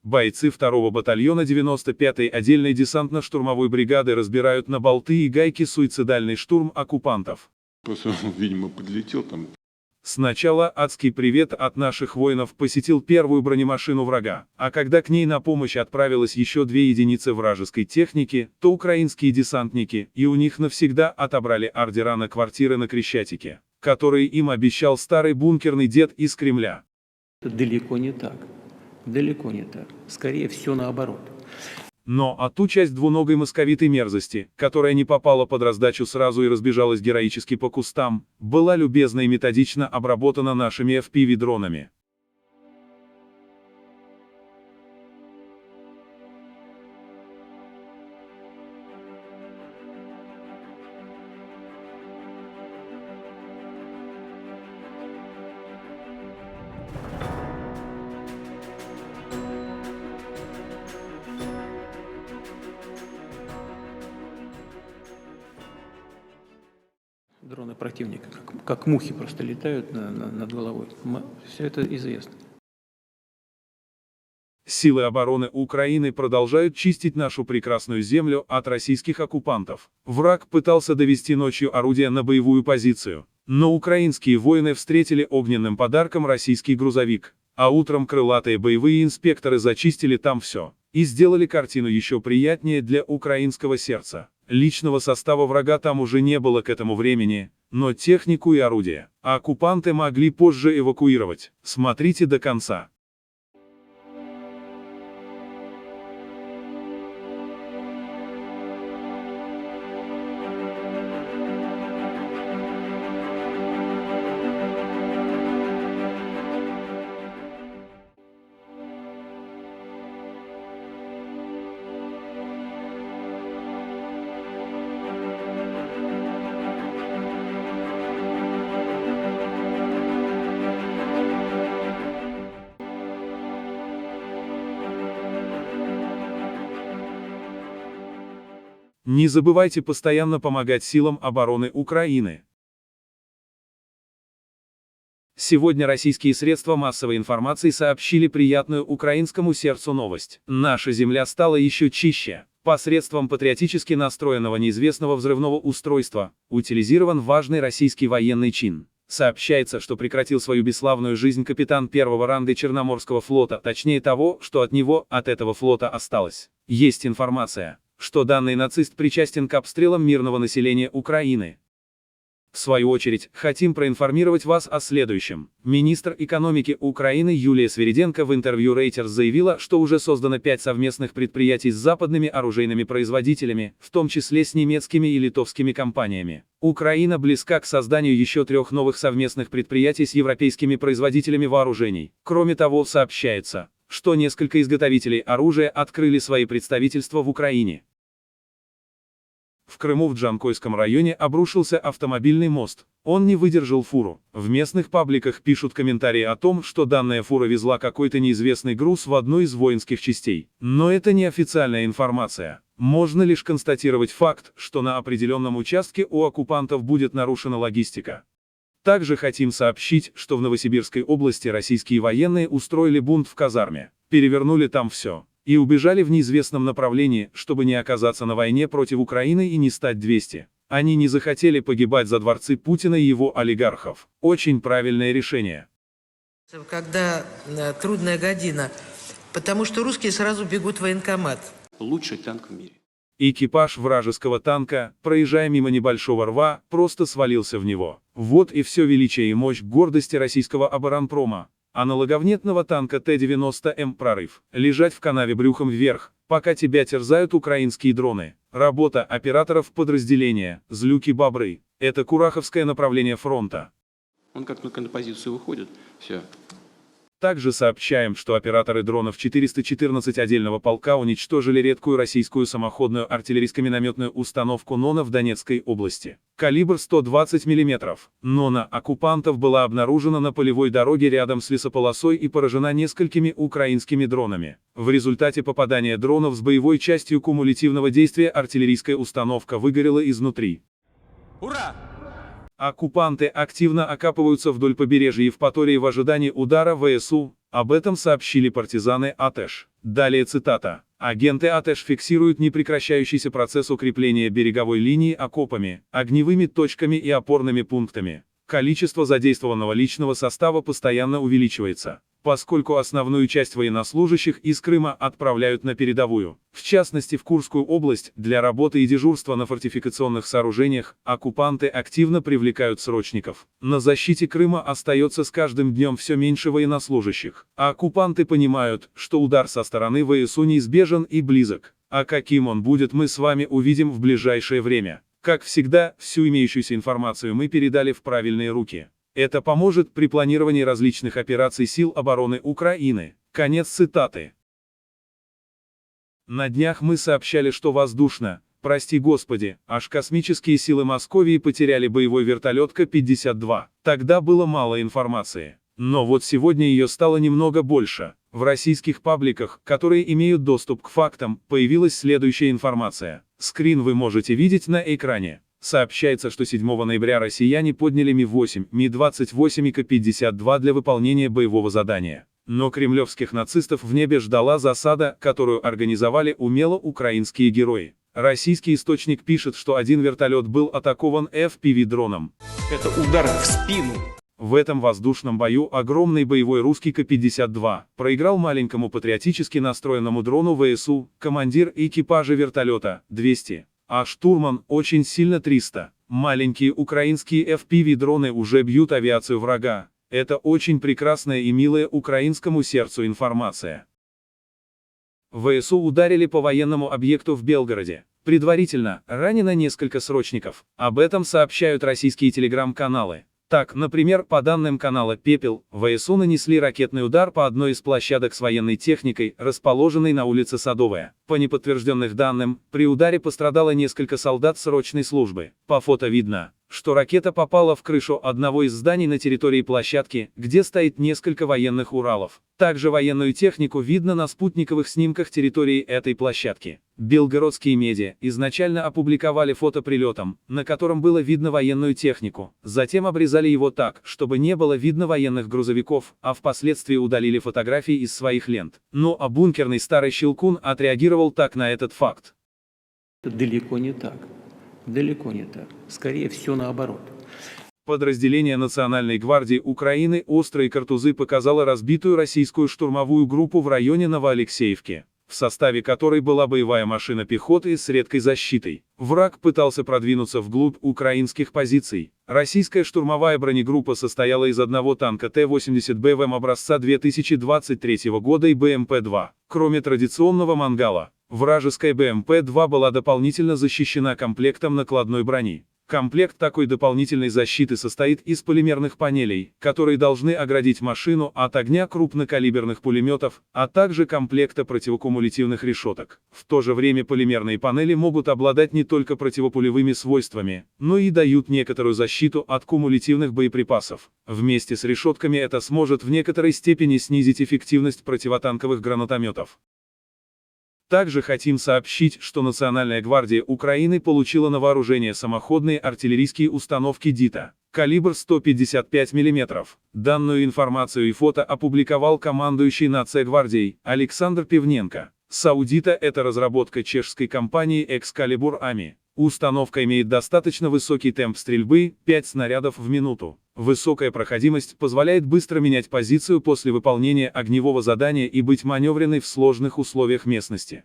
Бойцы 2-го батальона 95-й отдельной десантно-штурмовой бригады разбирают на болты и гайки суицидальный штурм оккупантов. Просто он, видимо, подлетел там. Сначала адский привет от наших воинов посетил первую бронемашину врага, а когда к ней на помощь отправилось еще 2 единицы вражеской техники, то украинские десантники и у них навсегда отобрали ордера на квартиры на Крещатике, которые им обещал старый бункерный дед из Кремля. Далеко не так. Далеко не так. Скорее все наоборот. Но а ту часть двуногой московитой мерзости, которая не попала под раздачу сразу и разбежалась героически по кустам, была любезно и методично обработана нашими FPV-дронами. Дроны противника, как мухи просто летают над головой. Все это известно. Силы обороны Украины продолжают чистить нашу прекрасную землю от российских оккупантов. Враг пытался довести ночью орудия на боевую позицию, но украинские воины встретили огненным подарком российский грузовик, а утром крылатые боевые инспекторы зачистили там все и сделали картину еще приятнее для украинского сердца. Личного состава врага там уже не было к этому времени, но технику и орудия оккупанты могли позже эвакуировать. Смотрите до конца. Не забывайте постоянно помогать силам обороны Украины. Сегодня российские средства массовой информации сообщили приятную украинскому сердцу новость. Наша земля стала еще чище. Посредством патриотически настроенного неизвестного взрывного устройства утилизирован важный российский военный чин. Сообщается, что прекратил свою бесславную жизнь капитан 1-го ранга Черноморского флота, точнее того, что от него, от этого флота осталось. Есть информация, что данный нацист причастен к обстрелам мирного населения Украины. В свою очередь, хотим проинформировать вас о следующем. Министр экономики Украины Юлия Свириденко в интервью Reuters заявила, что уже создано 5 совместных предприятий с западными оружейными производителями, в том числе с немецкими и литовскими компаниями. Украина близка к созданию еще 3 новых совместных предприятий с европейскими производителями вооружений. Кроме того, сообщается, что несколько изготовителей оружия открыли свои представительства в Украине. В Крыму в Джанкойском районе обрушился автомобильный мост. Он не выдержал фуру. В местных пабликах пишут комментарии о том, что данная фура везла какой-то неизвестный груз в одну из воинских частей. Но это не официальная информация. Можно лишь констатировать факт, что на определенном участке у оккупантов будет нарушена логистика. Также хотим сообщить, что в Новосибирской области российские военные устроили бунт в казарме, перевернули там все и убежали в неизвестном направлении, чтобы не оказаться на войне против Украины и не стать 200. Они не захотели погибать за дворцы Путина и его олигархов. Очень правильное решение. Когда трудная година, потому что русские сразу бегут в военкомат. Лучший танк в мире. Экипаж вражеского танка, проезжая мимо небольшого рва, просто свалился в него. Вот и все величие и мощь гордости российского оборонпрома. Аналоговнетного танка Т-90М прорыв. Лежать в канаве брюхом вверх, пока тебя терзают украинские дроны. Работа операторов подразделения «Злюки-бобры». Это Кураховское направление фронта. Он как только на позицию выходит, все. Также сообщаем, что операторы дронов 414 отдельного полка уничтожили редкую российскую самоходную артиллерийско-минометную установку «Нона» в Донецкой области. Калибр 120 мм. «Нона» оккупантов была обнаружена на полевой дороге рядом с лесополосой и поражена несколькими украинскими дронами. В результате попадания дронов с боевой частью кумулятивного действия артиллерийская установка выгорела изнутри. Ура! Оккупанты активно окапываются вдоль побережья Евпатории в ожидании удара ВСУ, Об этом сообщили партизаны АТЭШ. Далее цитата. Агенты АТЭШ фиксируют непрекращающийся процесс укрепления береговой линии окопами, огневыми точками и опорными пунктами. Количество задействованного личного состава постоянно увеличивается, поскольку основную часть военнослужащих из Крыма отправляют на передовую, в частности в Курскую область, для работы и дежурства на фортификационных сооружениях. Оккупанты активно привлекают срочников. На защите Крыма остается с каждым днем все меньше военнослужащих, а оккупанты понимают, что удар со стороны ВСУ неизбежен и близок. А каким он будет, мы с вами увидим в ближайшее время. Как всегда, всю имеющуюся информацию мы передали в правильные руки. Это поможет при планировании различных операций сил обороны Украины. Конец цитаты. На днях мы сообщали, что прости господи, аж космические силы Московии потеряли боевой вертолет К-52. Тогда было мало информации. Но вот сегодня ее стало немного больше. В российских пабликах, которые имеют доступ к фактам, появилась следующая информация. Скрин вы можете видеть на экране. Сообщается, что 7 ноября россияне подняли Ми-8, Ми-28 и К-52 для выполнения боевого задания. Но кремлевских нацистов в небе ждала засада, которую организовали умело украинские герои. Российский источник пишет, что один вертолет был атакован FPV-дроном. Это удар в спину. В этом воздушном бою огромный боевой русский К-52 проиграл маленькому патриотически настроенному дрону ВСУ, командир экипажа вертолета 200, а штурман очень сильно 300. Маленькие украинские FPV-дроны уже бьют авиацию врага. Это очень прекрасная и милая украинскому сердцу информация. ВСУ ударили по военному объекту в Белгороде. Предварительно ранено несколько срочников. Об этом сообщают российские телеграм-каналы. Так, например, по данным канала «Пепел», ВСУ нанесли ракетный удар по одной из площадок с военной техникой, расположенной на улице Садовая. По неподтвержденных данным, при ударе пострадало несколько солдат срочной службы. По фото видно, что ракета попала в крышу одного из зданий на территории площадки, где стоит несколько военных Уралов. Также военную технику видно на спутниковых снимках территории этой площадки. Белгородские медиа изначально опубликовали фото прилетом, на котором было видно военную технику, затем обрезали его так, чтобы не было видно военных грузовиков, а впоследствии удалили фотографии из своих лент. Ну а бункерный старый щелкун отреагировал так на этот факт. Далеко не так. Далеко не так. Скорее все наоборот. Подразделение Национальной гвардии Украины «Острые картузы» показало разбитую российскую штурмовую группу в районе Новоалексеевки, в составе которой была боевая машина пехоты с редкой защитой. Враг пытался продвинуться вглубь украинских позиций. Российская штурмовая бронегруппа состояла из одного танка Т-80 БВМ образца 2023 года и БМП-2. Кроме традиционного «Мангала», вражеская БМП-2 была дополнительно защищена комплектом накладной брони. Комплект такой дополнительной защиты состоит из полимерных панелей, которые должны оградить машину от огня крупнокалиберных пулеметов, а также комплекта противокумулятивных решеток. В то же время полимерные панели могут обладать не только противопулевыми свойствами, но и дают некоторую защиту от кумулятивных боеприпасов. Вместе с решетками это сможет в некоторой степени снизить эффективность противотанковых гранатометов. Также хотим сообщить, что Национальная гвардия Украины получила на вооружение самоходные артиллерийские установки ДИТА, калибр 155 мм. Данную информацию и фото опубликовал командующий Нацгвардией Александр Пивненко. Саудита — это разработка чешской компании Excalibur AMI. Установка имеет достаточно высокий темп стрельбы — 5 снарядов в минуту. Высокая проходимость позволяет быстро менять позицию после выполнения огневого задания и быть маневренной в сложных условиях местности.